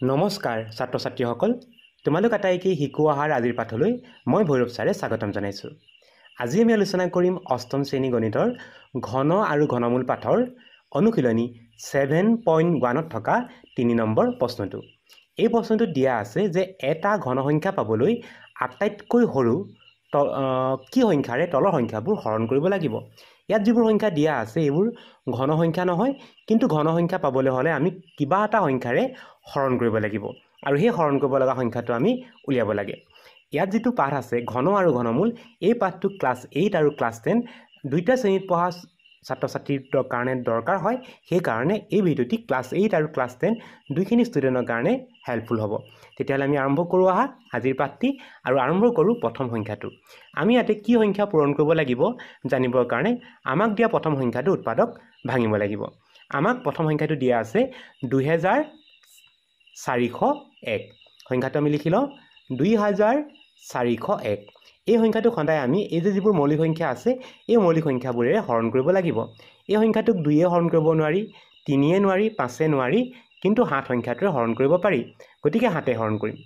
নমস্কাৰ ছাত্ৰ ছাত্ৰীসকল, তোমালোক আটাইকে শিকো আহাৰ আজিৰ পাঠলৈ মই ভৈৰৱ ছাৰে স্বাগতম জনাইছোঁ। আজি আমি আলোচনা কৰিম অষ্টম শ্ৰেণী গণিতৰ ঘন আৰু ঘনমূল পাঠৰ অনুশীলনী 7.1ত থকা 3 নম্বৰ প্ৰশ্নটো। এই প্ৰশ্নটোত দিয়া আছে যে এটা ঘন সংখ্যা পাবলৈ আটাইতকৈ সৰু কি সংখ্যাৰে তলৰ সংখ্যাবোৰ হৰণ কৰিব লাগিব। ইয়াত যিবোৰ সংখ্যা দিয়া আছে এইবোৰ ঘন সংখ্যা নহয়, কিন্তু ঘন সংখ্যা পাবলৈ হ'লে আমি কিবা এটা সংখ্যাৰে হৰণ কৰিব লাগিব আৰু সেই হৰণ কৰিব লগা সংখ্যাটো আমি উলিয়াব লাগে। ইয়াত যিটো পাঠ আছে ঘন আৰু ঘনমূল, এই পাঠটো ক্লাছ 8 আৰু ক্লাছ 10 দুইটা শ্ৰেণীত পঢ়া ছাত্ৰ ছাত্ৰীৰ কাৰণে দৰকাৰ হয়। সেইকাৰণে এই ভিডিঅ'টি ক্লাছ 8 আৰু ক্লাছ 10 দুইখিনি ষ্টুডেণ্টৰ কাৰণে হেল্পফুল হ'ব। তেতিয়াহ'লে আমি আৰম্ভ কৰোঁ আজিৰ পাঠটি আৰু আৰম্ভ কৰোঁ প্ৰথম সংখ্যাটো। আমি ইয়াতে কি সংখ্যা পূৰণ কৰিব লাগিব জানিবৰ কাৰণে আমাক দিয়া প্ৰথম সংখ্যাটো উৎপাদক ভাঙিব লাগিব। আমাক প্ৰথম সংখ্যাটো দিয়া আছে 2401। সংখ্যাটো আমি লিখি লওঁ 2401। এই সংখ্যাটো সদায় আমি এই যিবোৰ মৌলিক সংখ্যা আছে এই মৌলিক সংখ্যাবোৰেৰে হৰণ কৰিব লাগিব। এই সংখ্যাটোক 2য়ে হৰণ কৰিব নোৱাৰি, 3য়ে নোৱাৰি, 5য়ে নোৱাৰি, কিন্তু 7 সংখ্যাটোৰে হৰণ কৰিব পাৰি। গতিকে 7ে হৰণ কৰিম।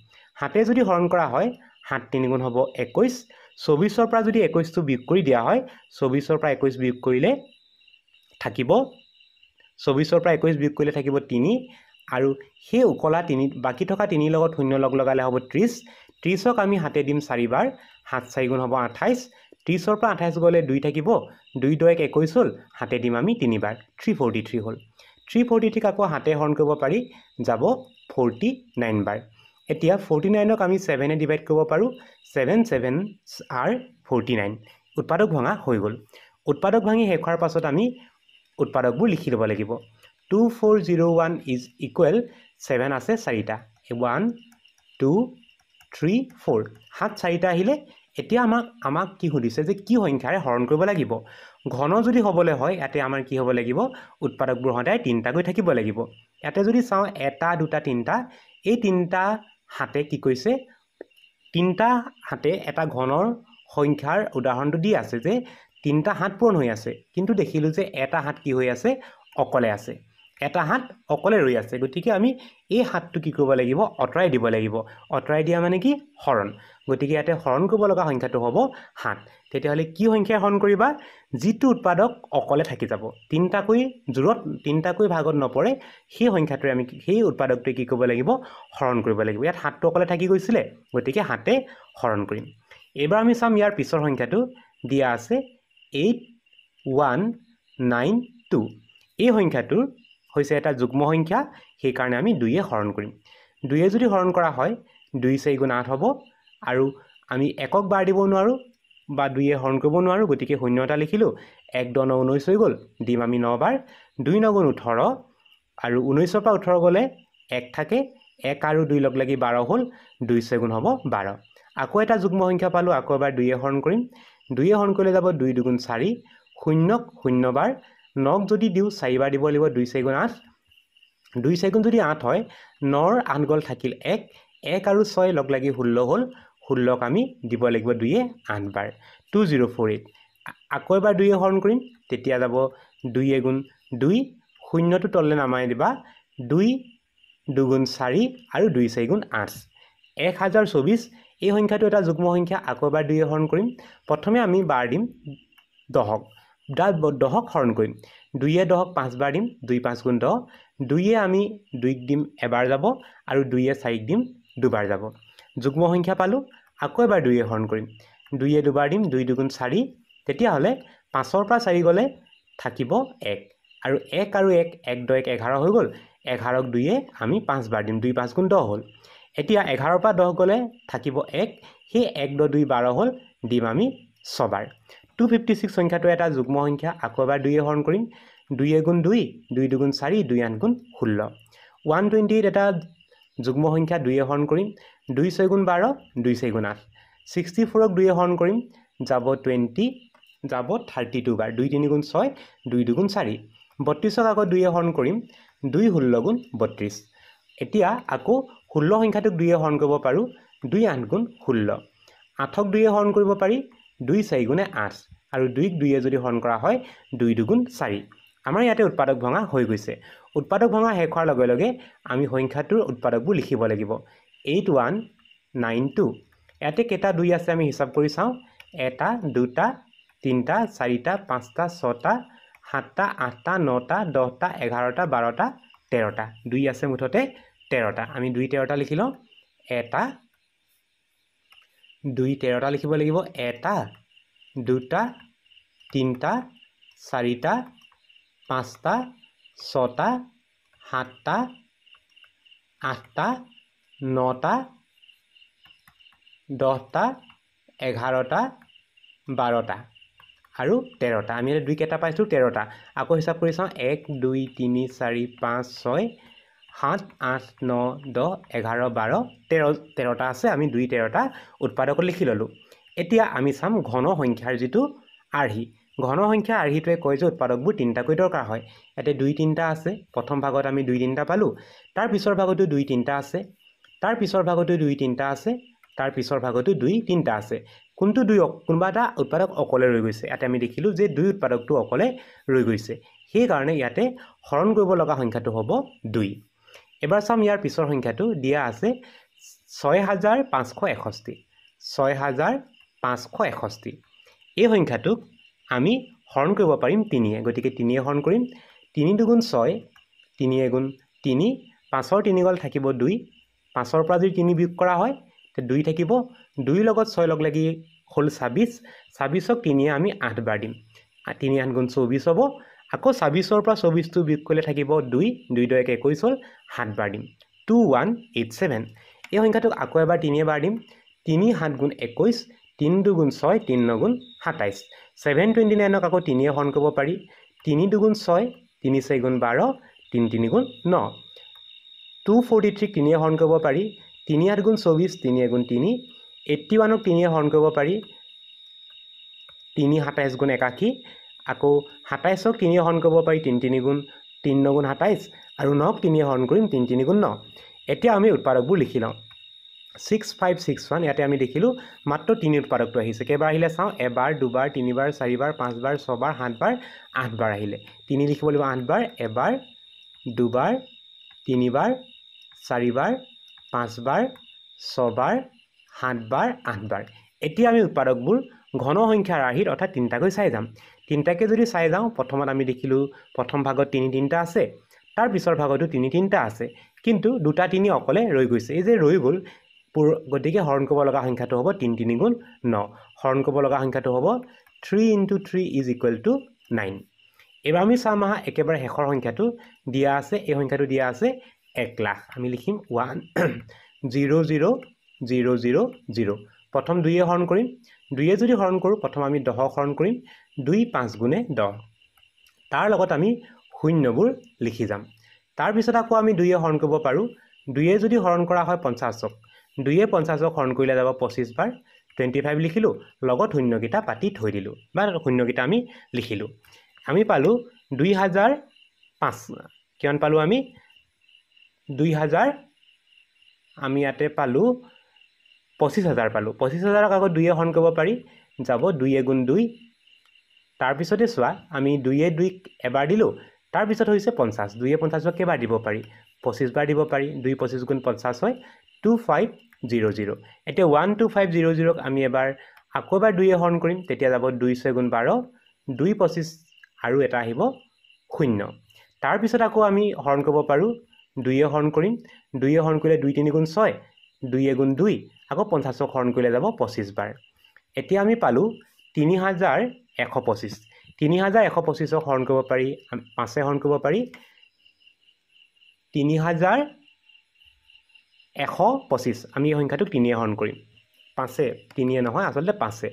7ে যদি হৰণ কৰা হয় 7 3 গুণ হ'ব 21। 24ৰ পৰা যদি 21টো বিয়োগ কৰি দিয়া হয়, 24ৰ পৰা 21 বিয়োগ কৰিলে থাকিব 24ৰ পৰা 21 বিয়োগ কৰিলে থাকিব 3 আৰু সেই উকলা 3 বাকী থকা 3 লগত 0 লগালে হ'ব 30। 30ক আমি 7 দিম 4 বাৰ, 7 4 গুণ হ'ব 28। 30ৰ পৰা 28 গ'লে 2 থাকিব, 2 2 21 হ'ল, 7 দিম আমি 3 বাৰ, 343 হ'ল। 343ক আকৌ 7ে হৰণ কৰিব পাৰি, যাব 49 বাৰ। এতিয়া 49ক আমি 7ে ডিভাইড কৰিব পাৰোঁ, 7 7 are 49। উৎপাদক ভঙা হৈ গ'ল। উৎপাদক ভাঙি শেষ হোৱাৰ পাছত আমি উৎপাদকবোৰ লিখি ল'ব লাগিব। 2401 ইজ ইকুৱেল 7 আছে 4টা, 1 2 3 4, 7 4টা আহিলে। এতিয়া আমাক কি সুধিছে যে কি সংখ্যাৰে হৰণ কৰিব লাগিব। ঘন যদি হ'বলৈ হয় ইয়াতে আমাৰ কি হ'ব লাগিব, উৎপাদকবোৰ সদায় 3টাকৈ থাকিব লাগিব। ইয়াতে যদি চাওঁ 1 2 3টা, এই 3টা 7ে কি কৈছে, 3টা 7ে এটা ঘনৰ সংখ্যাৰ উদাহৰণটো দি আছে যে 3টা 7 পূৰণ হৈ আছে, কিন্তু দেখিলোঁ যে এটা 7 কি হৈ আছে, অকলে আছে। এটা 7 অকলে ৰৈ আছে। গতিকে আমি এই 7টো কি কৰিব লাগিব, আঁতৰাই দিব লাগিব। আঁতৰাই দিয়া মানে কি, হৰণ। গতিকে ইয়াতে হৰণ কৰিব লগা সংখ্যাটো হ'ব 7। তেতিয়াহ'লে কি সংখ্যাৰে হৰণ কৰিবা, যিটো উৎপাদক অকলে থাকি যাব, 3টাকৈ জোৰত 3টাকৈ ভাগত নপৰে, সেই সংখ্যাটোৰে আমি সেই উৎপাদকটোৱে কি কৰিব লাগিব, হৰণ কৰিব লাগিব। ইয়াত 7টো অকলে থাকি গৈছিলে, গতিকে 7ে হৰণ কৰিম। এইবাৰ আমি চাম ইয়াৰ পিছৰ সংখ্যাটো দিয়া আছে 8192। এই সংখ্যাটোৰ হৈছে এটা যুগ্ম সংখ্যা, সেইকাৰণে আমি 2য়ে হৰণ কৰিম। 2য়ে যদি হৰণ কৰা হয় 2 4 গুণ 8 হ'ব, আৰু আমি 1ক বাৰ দিব নোৱাৰোঁ বা 2য়ে হৰণ কৰিব নোৱাৰোঁ, গতিকে 0 এটা লিখিলোঁ। 1 10 9 19 হৈ গ'ল, দিম আমি 9 বাৰ, 2 9 গুণ 18, আৰু 19ৰ পৰা 18 গ'লে 1 থাকে, 1 আৰু 2 লগ লাগি 12 হ'ল, 2 6 গুণ হ'ব 12। আকৌ এটা যুগ্ম সংখ্যা পালোঁ, আকৌ এবাৰ 2য়ে হৰণ কৰিম। 2য়ে হৰণ কৰিলে যাব 2 2 গুণ 4, 0ক 0 বাৰ, 9ক যদি দিওঁ 4 বাৰ দিব লাগিব, 2 4 গুণ 8। 2 4 গুণ যদি 8 হয়, 9ৰ 8 গ'ল থাকিল 1, 1 আৰু 6 লগ লাগি 16 হ'ল, 16ক আমি দিব লাগিব 2য়ে 8 বাৰ, 2048। আকৌ এবাৰ 2য়ে হৰণ কৰিম, তেতিয়া যাব 2 গুণ 2, 0টো তললৈ নামাই দিবা, 2 2 গুণ 4 আৰু 2 4 গুণ 8, 1024। এই সংখ্যাটো এটা যুগ্ম সংখ্যা। আকৌ এবাৰ 2য়ে হৰণ কৰিম। প্ৰথমে আমি বাৰ দিম 10ক, 10ক হৰণ কৰিম। 2য়ে 10ক 5 বাৰ দিম, 2 5 গুণ 10, 2য়ে আমি 2ক দিম এবাৰ যাব, আৰু 2য়ে 4ক দিম দুবাৰ যাব। যুগ্ম সংখ্যা পালোঁ। আকৌ এবাৰ 2য়ে হৰণ কৰিম। 2য়ে দুবাৰ দিম, 2 2 গুণ 4, তেতিয়াহ'লে 5ৰ পৰা 4 গ'লে থাকিব 1, আৰু 1 আৰু 1 1 10 11 হৈ গ'ল, 11ক 2য়ে আমি 5 বাৰ দিম, 2 5 গুণ 10 হ'ল। এতিয়া 11ৰ পৰা 10 গ'লে থাকিব 1, সেই 1 10 2 12 হ'ল, দিম আমি 6 বাৰ। 256 সংখ্যাটো এটা যুগ্ম সংখ্যা। আকৌ এবাৰ 2য়ে হৰণ কৰিম। 2 গুণ 2, 2 2 গুণ 4, 2 8 গুণ 16। 128 এটা যুগ্ম সংখ্যা। 2য়ে হৰণ কৰিম। 2 6 গুণ 12, 2 4 গুণ 8। 64ক 2য়ে হৰণ কৰিম, যাব 20, যাব 32 বাৰ, 2 3 গুণ 6, 2 2 গুণ 4। 32ক আকৌ 2য়ে হৰণ কৰিম, 2 16 গুণ 32। এতিয়া আকৌ 16 সংখ্যাটোক 2য়ে হৰণ কৰিব পাৰোঁ, 2 8 গুণ 16। 8ক 2য়ে হৰণ কৰিব পাৰি, 2 4 গুণে 8, আৰু 2ক 2য়ে যদি হৰণ কৰা হয় 2 2 গুণ 4। আমাৰ ইয়াতে উৎপাদক ভঙা হৈ গৈছে। উৎপাদক ভঙা শেষ হোৱাৰ লগে লগে আমি সংখ্যাটোৰ উৎপাদকবোৰ লিখিব লাগিব 8192 ইয়াতে কেইটা 2 আছে আমি হিচাপ কৰি চাওঁ 1 2 3 4 5 6 7 8 9 10 11 12 13টা 2 আছে মুঠতে 13টা আমি 2 13টা লিখি লওঁ 1 2 13টা লিখিব লাগিব 1 2 3 4 5 6 7 8 9 10টা 11টা 12টা আৰু 13টা আমি 2 কেইটা পাইছোঁ 13টা আকৌ হিচাপ কৰি চাওঁ 1 2 3 4 5 6 7 8 9 10 11 12 13টা আছে আমি 2 13টা উৎপাদকত লিখি ল'লোঁ এতিয়া আমি চাম ঘন সংখ্যাৰ যিটো আৰ্হি ঘন সংখ্যা আৰ্হিটোৱে কয় যে উৎপাদকবোৰ 3টাকৈ দৰকাৰ হয় ইয়াতে 2 3টা আছে প্ৰথম ভাগত আমি 2 3টা পালোঁ তাৰ পিছৰ ভাগতো 2 3টা আছে তাৰ পিছৰ ভাগতো 2 3টা আছে তাৰ পিছৰ ভাগতো 2 3টা আছে কোনটো 2 কোনবা এটা উৎপাদক অকলে ৰৈ গৈছে ইয়াতে আমি দেখিলোঁ যে 2 উৎপাদকটো অকলে ৰৈ গৈছে সেই কাৰণে ইয়াতে হৰণ কৰিব লগা সংখ্যাটো হ'ব 2 এবাৰ চাম ইয়াৰ পিছৰ সংখ্যাটো দিয়া আছে 6561 6561 এই সংখ্যাটোক আমি হৰণ কৰিব পাৰিম 3 গতিকে 3 হৰণ কৰিম 3 দুগুণ 6 3 গুণ 3 5ৰ 3 গল থাকিব 2 5ৰ পৰা যদি 3 বিয়োগ কৰা হয় তে 2 থাকিব 2 লগত 6 লগ লাগি হল 26 26ক 3 আমি 8 বাৰ দিম 3 8 গুণ 24 হ'ব আকৌ 26ৰ পৰা 24 টো বিয়োগ কৰিলে থাকিব 2 2 2 21 হল 7 বাৰ দিম 2187 এই সংখ্যাটোক আকৌ এবাৰ 3 বাৰ দিম 3 7 গুণ 21 3 2 গুণ 6 3 9 গুণ 27 729ক আকৌ 3 হৰণ কৰিব পাৰি 3 2 গুণ 6 3 4 গুণ 12 3 3 গুণ 9 243 3 হৰণ কৰিব পাৰি 3 8 গুণ 24 3 গুণ 3 81ক 3 হৰণ কৰিব পাৰি 3 27 গুণ 81 আকৌ 27ক 3 হৰণ কৰিব পাৰি 3 3 গুণ 3 9 গুণ 27 আৰু 9ক 3 হৰণ কৰিম 3 3 গুণ 9 এতিয়া আমি উৎপাদকবোৰ লিখি লওঁ 6561 ইয়াতে আমি দেখিলোঁ মাত্ৰ 3 উৎপাদকটো আহিছে কেইবাৰ আহিলে চাওঁ এবাৰ দুবাৰ তিনিবাৰ চাৰিবাৰ পাঁচবাৰ ছবাৰ সাতবাৰ আঠবাৰ আহিলে 3 লিখিব লাগিব 8 বাৰ এবাৰ দুবাৰ তিনিবাৰ চাৰিবাৰ পাঁচবাৰ ছবাৰ সাতবাৰ আঠবাৰ এতিয়া আমি উৎপাদকবোৰ ঘন সংখ্যাৰ আৰ্হিত অৰ্থাৎ 3টাকৈ চাই যাম 3টাকে যদি চাই যাওঁ প্ৰথমত আমি দেখিলোঁ প্ৰথম ভাগত 3 3টা আছে তাৰ পিছৰ ভাগতো 3 3টা আছে কিন্তু 2 3 অকলে ৰৈ গৈছে এই যে ৰৈ গ'ল গতিকে হৰণ কৰিব লগা সংখ্যাটো হ'ব 3 3 গুণ 9 হৰণ কৰিব লগা সংখ্যাটো হ'ব 3 × 3 = 9 এবাৰ আমি চাম আহা একেবাৰে শেষৰ সংখ্যাটো দিয়া আছে এই সংখ্যাটো দিয়া আছে 1 লাখ আমি লিখিম 1000000 প্ৰথম 2 হৰণ কৰিম 2 যদি হৰণ কৰোঁ প্ৰথম আমি 10 হৰণ কৰিম 2 5 গুণে 10 তাৰ লগত আমি শূন্যবোৰ লিখি যাম তাৰ পিছত আকৌ আমি 2 হৰণ কৰিব পাৰোঁ 2 যদি হৰণ কৰা হয় 50ক 2 50ক হৰণ কৰিলে যাব 25 বাৰ 25 লিখিলোঁ লগত শূন্যকেইটা পাতি থৈ দিলোঁ বা শূন্যকেইটা আমি লিখিলোঁ আমি পালোঁ 2005 কিমান পালোঁ আমি 2000 আমি ইয়াতে পালোঁ 25000 পালোঁ 25000ক আকৌ 2 হৰণ কৰিব পাৰি যাব 2 গুণ 2 তাৰপিছতে চোৱা আমি 2 2ক এবাৰ দিলোঁ তাৰপিছত হৈছে 50 2 50ক কেইবাৰ দিব পাৰি 25 বাৰ দিব পাৰি 2 25 গুণ 50 হয় 2500 এতিয়া 12500ক আমি এবাৰ আকৌ এবাৰ 2 হৰণ কৰিম তেতিয়া যাব 2 6 গুণ 12 2 25 আৰু এটা আহিব 0 তাৰপিছত আকৌ আমি হৰণ কৰিব পাৰোঁ 2 হৰণ কৰিম 2 হৰণ কৰিলে 2 3 গুণ 6 2 গুণ 2 আকৌ 50ক হৰণ কৰিলে যাব 25 বাৰ এতিয়া আমি পালোঁ 3125 3125ক হৰণ কৰিব পাৰি 5 হৰণ কৰিব পাৰি 3125 আমি এই সংখ্যাটোক 3 হৰণ কৰিম 5 3 নহয় আচলতে 5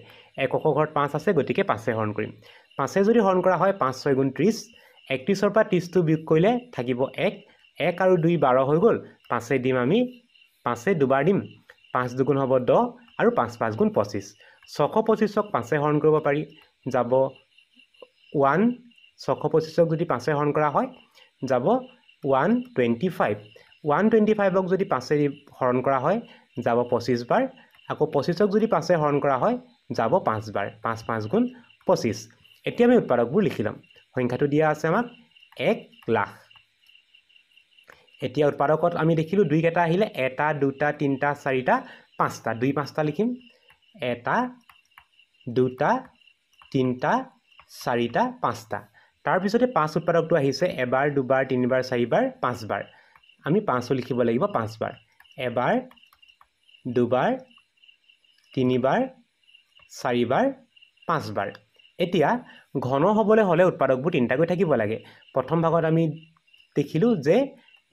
এককৰ ঘৰত 5 আছে গতিকে 5 হৰণ কৰিম 5 যদি হৰণ কৰা হয় 5 6 গুণ 30 31ৰ পৰা 30টো বিয়োগ কৰিলে থাকিব 1 1 আৰু 2 12 হৈ গ'ল 5 দিম আমি 5 দুবাৰ দিম 5 দুগুণ হ'ব 10 আৰু 5 5 গুণ 25 625ক 5 হৰণ কৰিব পাৰি যাব 1 625ক যদি 5 হৰণ কৰা হয় যাব 125 125ক যদি 5 হৰণ কৰা হয় যাব 25 বাৰ আকৌ 25ক যদি 5 হৰণ কৰা হয় যাব 5 বাৰ 5 5 গুণ 25 এতিয়া আমি উৎপাদকবোৰ লিখি ল'ম সংখ্যাটো দিয়া আছে আমাক 1 লাখ এতিয়া উৎপাদকত আমি দেখিলোঁ 2 কেইটা আহিলে 1 2 3 4 5টা 2 5টা লিখিম 1 2 3 4 5টা তাৰপিছতে 5 উৎপাদকটো আহিছে এবাৰ দুবাৰ তিনিবাৰ চাৰিবাৰ পাঁচবাৰ আমি 5 লিখিব লাগিব 5 বাৰ এবাৰ দুবাৰ তিনিবাৰ চাৰিবাৰ পাঁচবাৰ এতিয়া ঘন হ'বলৈ হ'লে উৎপাদকবোৰ তিনিটাকৈ থাকিব লাগে প্ৰথম ভাগত আমি দেখিলোঁ যে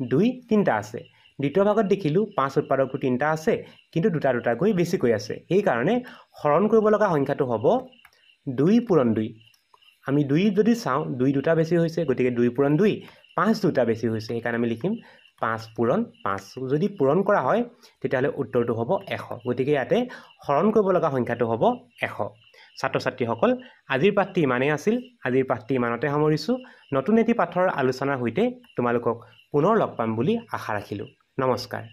2 3টা আছে দ্বিতীয় ভাগত দেখিলোঁ 5 উৎপাদকটো 3টা আছে কিন্তু দুটা দুটাকৈ বেছিকৈ আছে এই কাৰণে হৰণ কৰিব লগা সংখ্যাটো হ'ব 2 পূৰণ 2 আমি 2 যদি চাওঁ 2 দুটা বেছি হৈছে গতিকে 2 পূৰণ 2 5 দুটা বেছি হৈছে সেইকাৰণে আমি লিখিম 5 পূৰণ 5 যদি পূৰণ কৰা হয় তেতিয়াহ'লে উত্তৰটো হ'ব 100 গতিকে ইয়াতে হৰণ কৰিব লগা সংখ্যাটো হ'ব 100 ছাত্ৰ ছাত্ৰীসকল আজিৰ পাঠটি ইমানেই আছিল আজিৰ পাঠটি ইমানতে সামৰিছোঁ নতুন এটি পাঠৰ আলোচনাৰ সৈতে তোমালোকক পুনৰ লগ পাম বুলি আশা ৰাখিলোঁ নমস্কাৰ